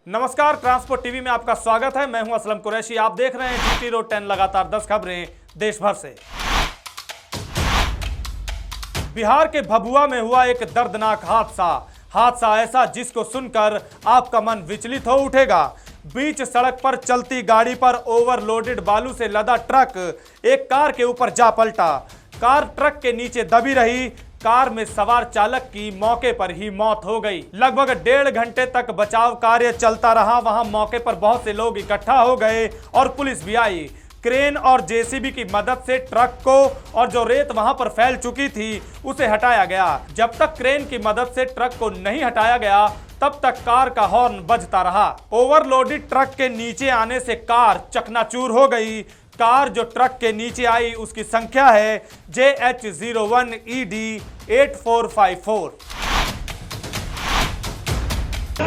नमस्कार, transport TV में आपका स्वागत है। मैं हूं असलम कुरैशी। आप देख रहे हैं जीटी रोड 10 लगातार 10 खबरें देश भर से। बिहार के भभुआ में हुआ एक दर्दनाक हादसा ऐसा जिसको सुनकर आपका मन विचलित हो उठेगा। बीच सड़क पर चलती गाड़ी पर ओवरलोडेड बालू से लदा ट्रक एक कार के ऊपर जा पलटा। कार ट्रक के नीचे दबी रही। कार में सवार चालक की मौके पर ही मौत हो गई। लगभग 1.5 घंटे तक बचाव कार्य चलता रहा। वहां मौके पर बहुत से लोग इकट्ठा हो गए और पुलिस भी आई। क्रेन और जेसीबी की मदद से ट्रक को और जो रेत वहां पर फैल चुकी थी उसे हटाया गया। जब तक क्रेन की मदद से ट्रक को नहीं हटाया गया तब तक कार का हॉर्न बजता रहा। ओवरलोडेड ट्रक के नीचे आने से कार चकनाचूर हो गई। कार जो ट्रक के नीचे आई उसकी संख्या है JH01ED8454।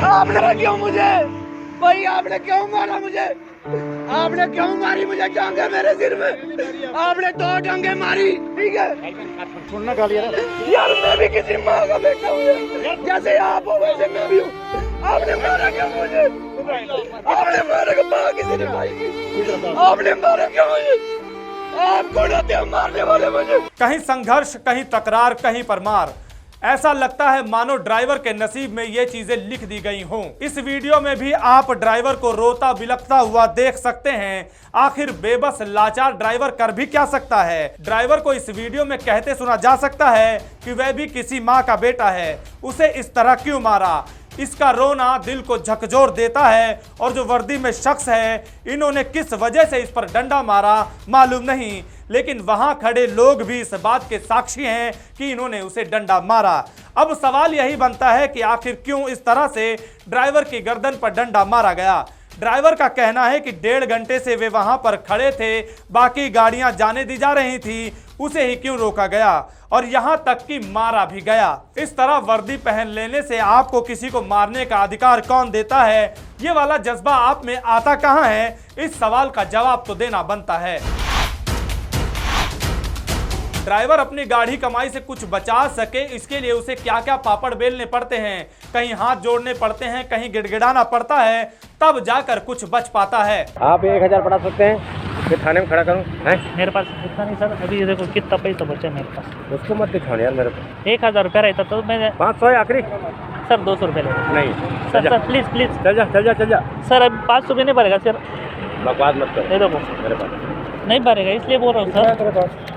आपने क्यों मुझे भाई, आपने क्यों मारा मुझे? आपने क्यों मारी मुझे? टांगे मेरे सिर में, आपने 2 टांगे मारी। ठीक है, सुनना गाली यार मैं भी किसी माँ का बेटा हूँ, जैसे आप हो वैसे मैं भी हूँ। आपने मारा क्यों मुझे? आपने मारा क्यों? माँ किसी ने मारी, आपने मारा क्यों मुझे? आप कौन होते हैं मारने वाले मुझे? कहीं संघर्ष, कहीं तकरार, कहीं पर मार। ऐसा लगता है मानो ड्राइवर के नसीब में ये चीजें लिख दी गई हों। इस वीडियो में भी आप ड्राइवर को रोता बिलखता हुआ देख सकते हैं। आखिर बेबस लाचार ड्राइवर कर भी क्या सकता है? ड्राइवर को इस वीडियो में कहते सुना जा सकता है कि वह भी किसी माँ का बेटा है, उसे इस तरह क्यों मारा? इसका रोना दिल को झकझोर देता है। और जो वर्दी में शख्स है, इन्होंने किस वजह से इस पर डंडा मारा मालूम नहीं, लेकिन वहां खड़े लोग भी इस बात के साक्षी हैं कि इन्होंने उसे डंडा मारा। अब सवाल यही बनता है कि आखिर क्यों इस तरह से ड्राइवर की गर्दन पर डंडा मारा गया। ड्राइवर का कहना है कि 1.5 घंटे से वे वहां पर खड़े थे, बाकी गाड़ियां जाने दी जा रही थी, उसे ही क्यों रोका गया और यहां तक कि मारा भी गया। इस तरह वर्दी पहन लेने से आपको किसी को मारने का अधिकार कौन देता है? ये वाला जज्बा आप में आता कहां है? इस सवाल का जवाब तो देना बनता है। ड्राइवर अपनी गाड़ी कमाई से कुछ बचा सके, इसके लिए उसे क्या क्या पापड़ बेलने पड़ते हैं, कहीं हाथ जोड़ने पड़ते हैं, कहीं गिड़गिड़ाना पड़ता है, तब जाकर कुछ बच पाता है। आप 1000 पढ़ा सकते हैं, फिर थाने में खड़ा करूं? हैं? मेरे पास इतना नहीं सर, अभी देखो कितना पैसा बचा मेरे पास। उसको मत दिखाओ यार मेरे को। 1000 रुपया रहता तो मैं 500 है आखिरी। सर 200 रुपये ले नहीं सर प्लीज़ चल जा। सर अभी 500 भी नहीं भरेगा सर। बकवास मत कर। दे दो मेरे पास नहीं भरेगा, इसलिए बोल रहा हूँ सर।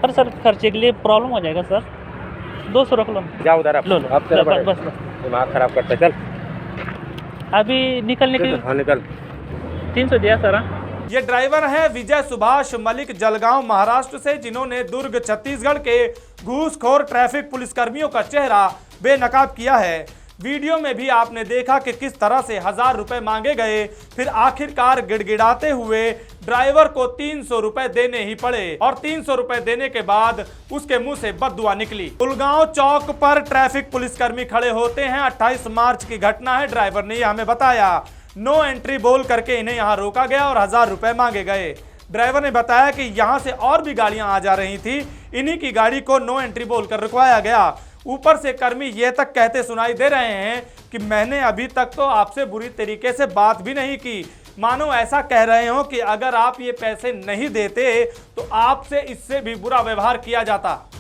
सर खर्चे के लिए प्रॉब्लम हो जाएगा सर। 200 रख लो। जा उधर आप। लो अब तेरा बस दिमाग खराब करता है। चल अभी निकलने के लिए हाँ निकल। 300 दिया सर। ये ड्राइवर है विजय सुभाष मलिक, जलगांव महाराष्ट्र से, जिन्होंने दुर्ग छत्तीसगढ़ के घूसखोर ट्रैफिक पुलिसकर्मियों का चेहरा बेनकाब किया है। वीडियो में भी आपने देखा कि किस तरह से 1000 रुपए मांगे गए, फिर आखिरकार गिड़गिड़ाते हुए ड्राइवर को 300 रुपए देने ही पड़े और 300 रुपए देने के बाद उसके मुंह से बददुआ निकली। कुलगांव चौक पर ट्रैफिक पुलिसकर्मी खड़े होते हैं। 28 मार्च की घटना है। ड्राइवर ने हमें बताया, नो एंट्री बोल करके इन्हें यहाँ रोका गया और 1000 रुपए मांगे गए। ड्राइवर ने बताया कि यहाँ से और भी गाड़ियां आ जा रही थी, इन्हीं की गाड़ी को नो एंट्री बोलकर रुकवाया गया। ऊपर से कर्मी ये तक कहते सुनाई दे रहे हैं कि मैंने अभी तक तो आपसे बुरी तरीके से बात भी नहीं की। मानो ऐसा कह रहे हो कि अगर आप ये पैसे नहीं देते तो आपसे इससे भी बुरा व्यवहार किया जाता।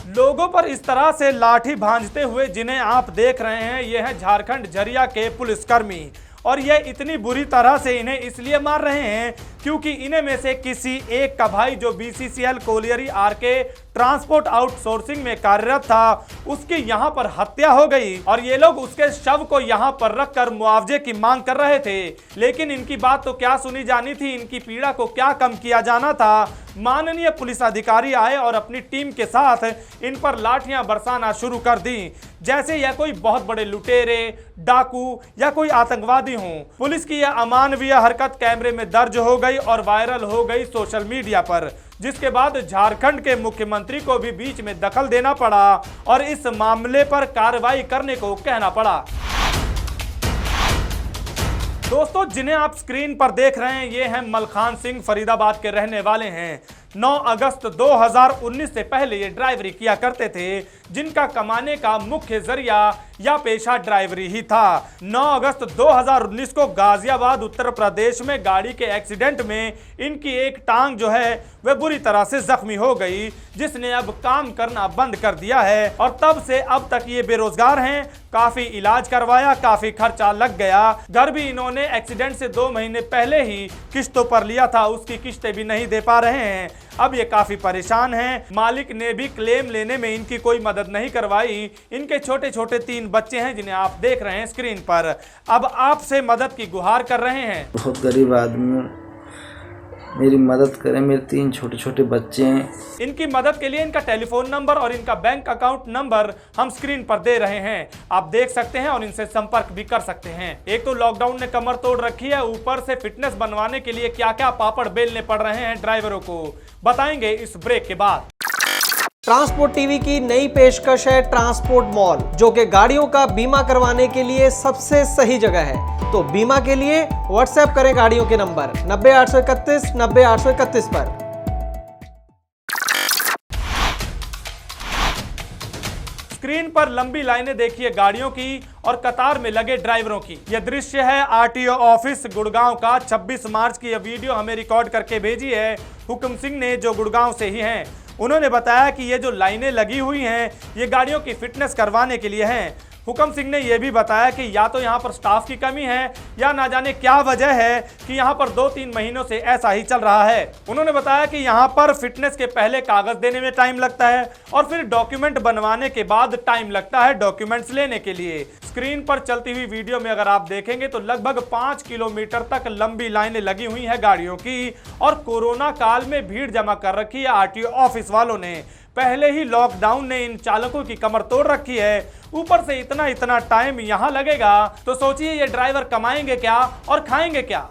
लोगों पर इस तरह से लाठी भांजते हुए जिन्हें आप देख रहे हैं, ये हैं झारखंड झरिया के पुलिसकर्मी। और ये इतनी बुरी तरह से इन्हें इसलिए मार रहे हैं क्योंकि इन्हें में से किसी एक का भाई जो BCCL colliery RK transport outsourcing में कार्यरत था, उसकी यहां पर हत्या हो गई और ये लोग उसके शव को यहां पर रखकर मुआवजे की मांग कर रहे थे। लेकिन इनकी बात तो क्या सुनी जानी थी, इनकी पीड़ा को क्या कम किया जाना था। माननीय पुलिस अधिकारी आए और अपनी टीम के साथ इन पर लाठियां बरसाना शुरू कर दी, जैसे यह कोई बहुत बड़े लुटेरे, डाकू या कोई आतंकवादी हों। पुलिस की यह अमानवीय हरकत कैमरे में दर्ज हो गई और वायरल हो गई सोशल मीडिया पर, जिसके बाद झारखंड के मुख्यमंत्री को भी बीच में दखल देना पड़ा और इस मामले पर कार्रवाई करने को कहना पड़ा। दोस्तों, जिन्हें आप स्क्रीन पर देख रहे हैं, ये हैं मलखान सिंह, फरीदाबाद के रहने वाले हैं। 9 अगस्त 2019 से पहले ये ड्राइवरी किया करते थे, जिनका कमाने का मुख्य जरिया या पेशा ड्राइवरी ही था। 9 अगस्त 2019 को गाजियाबाद उत्तर प्रदेश में गाड़ी के एक्सीडेंट में इनकी एक टांग जो है वह बुरी तरह से जख्मी हो गई, जिसने अब काम करना बंद कर दिया है और तब से अब तक ये बेरोजगार हैं। काफी इलाज करवाया, काफी खर्चा लग गया। घर भी इन्होंने एक्सीडेंट से 2 महीने पहले ही किस्तों पर लिया था, उसकी किस्तें भी नहीं दे पा रहे हैं। अब ये काफी परेशान हैं। मालिक ने भी क्लेम लेने में इनकी कोई मदद नहीं करवाई। इनके छोटे छोटे 3 बच्चे हैं जिन्हें आप देख रहे हैं स्क्रीन पर। अब आपसे मदद की गुहार कर रहे हैं। बहुत गरीब आदमी हूँ, मेरी मदद करें, मेरे 3 छोटे छोटे बच्चे हैं। इनकी मदद के लिए इनका टेलीफोन नंबर और इनका बैंक अकाउंट नंबर हम स्क्रीन पर दे रहे हैं, आप देख सकते हैं और इनसे संपर्क भी कर सकते हैं। एक तो लॉकडाउन ने कमर तोड़ रखी है, ऊपर से फिटनेस बनवाने के लिए क्या क्या पापड़ बेलने पड़ रहे हैं ड्राइवरों को, बताएंगे इस ब्रेक के बाद। ट्रांसपोर्ट टीवी की नई पेशकश है ट्रांसपोर्ट मॉल, जो कि गाड़ियों का बीमा करवाने के लिए सबसे सही जगह है। तो बीमा के लिए व्हाट्सएप करें गाड़ियों के नंबर 90 831 90 831 पर। स्क्रीन पर लंबी लाइनें देखिए गाड़ियों की और कतार में लगे ड्राइवरों की। यह दृश्य है आरटीओ ऑफिस गुड़गांव का। 26 मार्च की यह वीडियो हमें रिकॉर्ड करके भेजी है हुक्म सिंह ने, जो गुड़गांव से ही हैं। उन्होंने बताया कि ये जो लाइनें लगी हुई हैं ये गाड़ियों की फिटनेस करवाने के लिए हैं। हुक्म सिंह ने यह भी बताया कि या तो यहाँ पर स्टाफ की कमी है या ना जाने क्या वजह है कि यहाँ पर 2-3 महीनों से ऐसा ही चल रहा है। उन्होंने बताया कि यहाँ पर फिटनेस के पहले कागज देने में टाइम लगता है और फिर डॉक्यूमेंट बनवाने के बाद टाइम लगता है डॉक्यूमेंट्स लेने के लिए। स्क्रीन पर चलती हुई वीडियो में अगर आप देखेंगे तो लगभग 5 किलोमीटर तक लंबी लाइनें लगी हुई है गाड़ियों की और कोरोना काल में भीड़ जमा कर रखी है आरटीओ ऑफिस वालों ने। पहले ही लॉकडाउन ने इन चालकों की कमर तोड़ रखी है, ऊपर से इतना टाइम यहां लगेगा तो सोचिए ये ड्राइवर कमाएंगे क्या और खाएंगे क्या।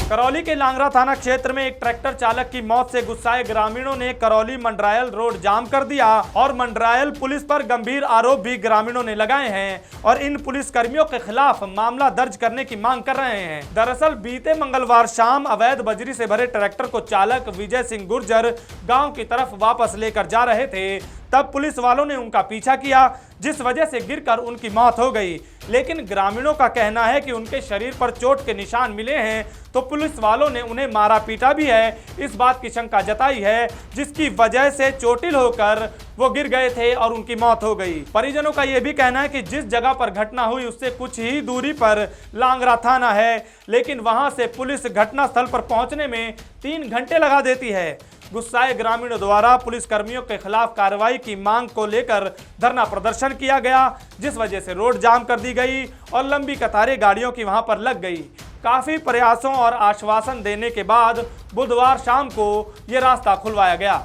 करौली के लांगरा थाना क्षेत्र में एक ट्रैक्टर चालक की मौत से गुस्साए ग्रामीणों ने करौली मंडरायल रोड जाम कर दिया और मंडरायल पुलिस पर गंभीर आरोप भी ग्रामीणों ने लगाए हैं और इन पुलिस कर्मियों के खिलाफ मामला दर्ज करने की मांग कर रहे हैं। दरअसल बीते मंगलवार शाम अवैध बजरी से भरे ट्रैक्टर को चालक विजय सिंह गुर्जर गाँव की तरफ वापस लेकर जा रहे थे, तब पुलिस वालों ने उनका पीछा किया, जिस वजह से गिरकर उनकी मौत हो गई। लेकिन ग्रामीणों का कहना है कि उनके शरीर पर चोट के निशान मिले हैं, तो पुलिस वालों ने उन्हें मारा पीटा भी है, इस बात की शंका जताई है, जिसकी वजह से चोटिल होकर वो गिर गए थे और उनकी मौत हो गई। परिजनों का यह भी कहना है कि जिस जगह पर घटना हुई उससे कुछ ही दूरी पर लांगरा थाना है, लेकिन वहां से पुलिस घटनास्थल पर पहुंचने में 3 घंटे लगा देती है। गुस्साए ग्रामीणों द्वारा पुलिस कर्मियों के खिलाफ कार्रवाई की मांग को लेकर धरना प्रदर्शन किया गया, जिस वजह से रोड जाम कर दी गई और लंबी कतारें गाड़ियों की वहां पर लग गई। काफी प्रयासों और आश्वासन देने के बाद बुधवार शाम को यह रास्ता खुलवाया गया।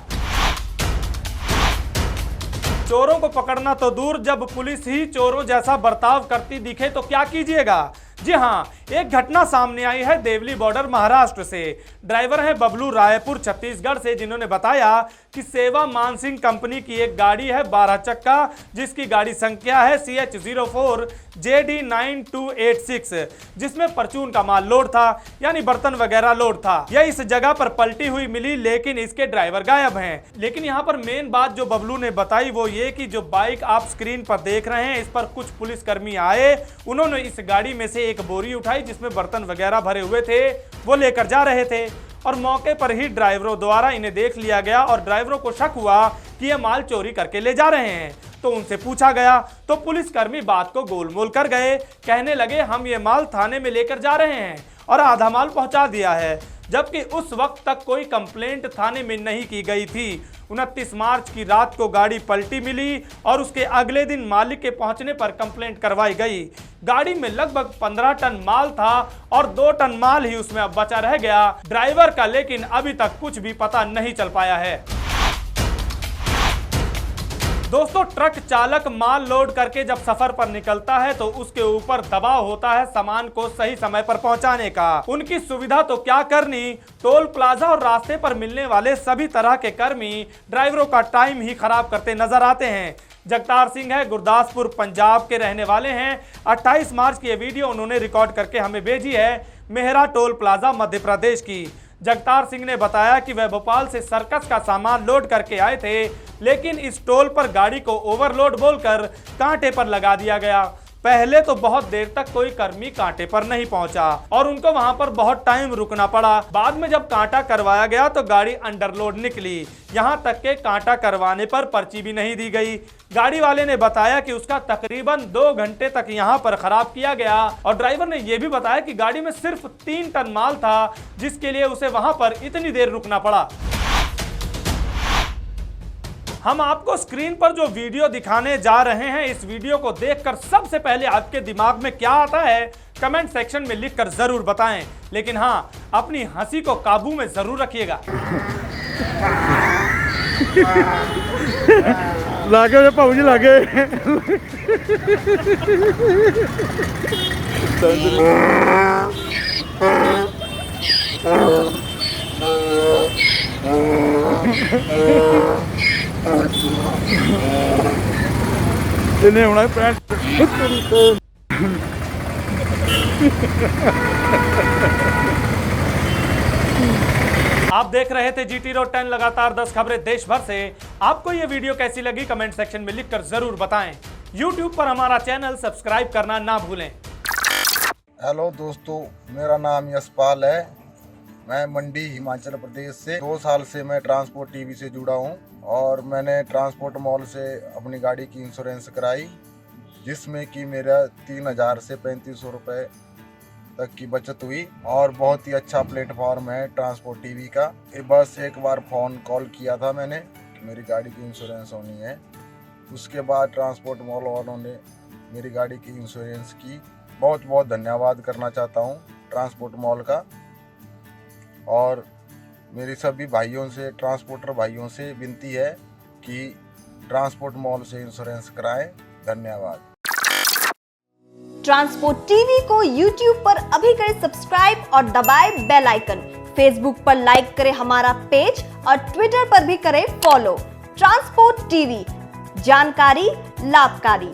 चोरों को पकड़ना तो दूर, जब पुलिस ही चोरों जैसा बर्ताव करती दिखे तो क्या कीजिएगा। जी हां, एक घटना सामने आई है देवली बॉर्डर महाराष्ट्र से। ड्राइवर है बबलू रायपुर छत्तीसगढ़ से, जिन्होंने बताया कि सेवा मानसिंह कंपनी की एक गाड़ी है 12 चक्का, जिसकी गाड़ी संख्या है CH04 JD9286, जिसमें परचून का माल लोड था, यानी बर्तन वगैरह लोड था। यह इस जगह पर पलटी हुई मिली, लेकिन इसके ड्राइवर गायब हैं। लेकिन यहाँ पर मेन बात जो बबलू ने बताई वो ये कि जो बाइक आप स्क्रीन पर देख रहे हैं, इस पर कुछ पुलिसकर्मी आए, उन्होंने इस गाड़ी में से एक बोरी उठाई जिसमें बर्तन वगैरह भरे हुए थे, वो लेकर जा रहे थे और मौके पर ही ड्राइवरों द्वारा इन्हें देख लिया गया और ड्राइवरों को शक हुआ कि ये माल चोरी करके ले जा रहे हैं। तो उनसे पूछा गया तो पुलिसकर्मी बात को गोलमोल कर गए, कहने लगे हम ये माल थाने में लेकर जा रहे हैं और आधा माल पहुंचा दिया है, जबकि उस वक्त तक कोई कंप्लेंट थाने में नहीं की गई थी। 29 मार्च की रात को गाड़ी पलटी मिली और उसके अगले दिन मालिक के पहुंचने पर कंप्लेंट करवाई गई। गाड़ी में लगभग 15 टन माल था और 2 टन माल ही उसमें अब बचा रह गया ड्राइवर का, लेकिन अभी तक कुछ भी पता नहीं चल पाया है। दोस्तों, ट्रक चालक माल लोड करके जब सफर पर निकलता है तो उसके ऊपर दबाव होता है सामान को सही समय पर पहुंचाने का। उनकी सुविधा तो क्या करनी, टोल प्लाजा और रास्ते पर मिलने वाले सभी तरह के कर्मी ड्राइवरों का टाइम ही खराब करते नजर आते हैं। जगतार सिंह है, गुरदासपुर पंजाब के रहने वाले हैं। 28 मार्च की ये वीडियो उन्होंने रिकॉर्ड करके हमें भेजी है मेहरा टोल प्लाजा मध्य प्रदेश की, जगतार सिंह ने बताया कि वह भोपाल से सर्कस का सामान लोड करके आए थे, लेकिन इस टोल पर गाड़ी को ओवरलोड बोलकर कांटे पर लगा दिया गया। पहले तो बहुत देर तक कोई कर्मी कांटे पर नहीं पहुंचा और उनको वहां पर बहुत टाइम रुकना पड़ा। बाद में जब कांटा करवाया गया तो गाड़ी अंडरलोड निकली। यहां तक के कांटा करवाने पर पर्ची भी नहीं दी गई। गाड़ी वाले ने बताया कि उसका तकरीबन 2 घंटे तक यहां पर खराब किया गया और ड्राइवर ने यह भी बताया कि गाड़ी में सिर्फ 3 टन माल था, जिसके लिए उसे वहां पर इतनी देर रुकना पड़ा। हम आपको स्क्रीन पर जो वीडियो दिखाने जा रहे हैं, इस वीडियो को देखकर सबसे पहले आपके दिमाग में क्या आता है कमेंट सेक्शन में लिखकर जरूर बताएं। लेकिन हाँ, अपनी हंसी को काबू में जरूर रखिएगा। लागे भाऊ जी लागे। इन्हें होना पैंट। आप देख रहे थे जीटी रोड 10 लगातार 10 खबरें देश भर से। आपको यह वीडियो कैसी लगी कमेंट सेक्शन में लिखकर जरूर बताएं। YouTube पर हमारा चैनल सब्सक्राइब करना ना भूलें। हेलो दोस्तों, मेरा नाम यशपाल है। मैं मंडी हिमाचल प्रदेश से 2 साल से मैं ट्रांसपोर्ट टीवी से जुड़ा हूं और मैंने ट्रांसपोर्ट मॉल से अपनी गाड़ी की इंश्योरेंस कराई, जिसमें कि मेरा 3000 से 3500 रुपये तक की बचत हुई और बहुत ही अच्छा प्लेटफॉर्म है ट्रांसपोर्ट टीवी का। बस एक बार फ़ोन कॉल किया था मैंने कि मेरी गाड़ी की इंश्योरेंस होनी है, उसके बाद ट्रांसपोर्ट मॉल वालों ने मेरी गाड़ी की इंश्योरेंस की। बहुत बहुत धन्यवाद करना चाहता हूँ ट्रांसपोर्ट मॉल का। और मेरी सभी भाइयों से, ट्रांसपोर्टर भाइयों से विनती है कि ट्रांसपोर्ट मॉल से इंश्योरेंस कराएं। धन्यवाद। ट्रांसपोर्ट टीवी को YouTube पर अभी करें सब्सक्राइब और दबाएं बेल आइकन। फेसबुक पर लाइक करें हमारा पेज और ट्विटर पर भी करें फॉलो। ट्रांसपोर्ट टीवी, जानकारी लाभकारी।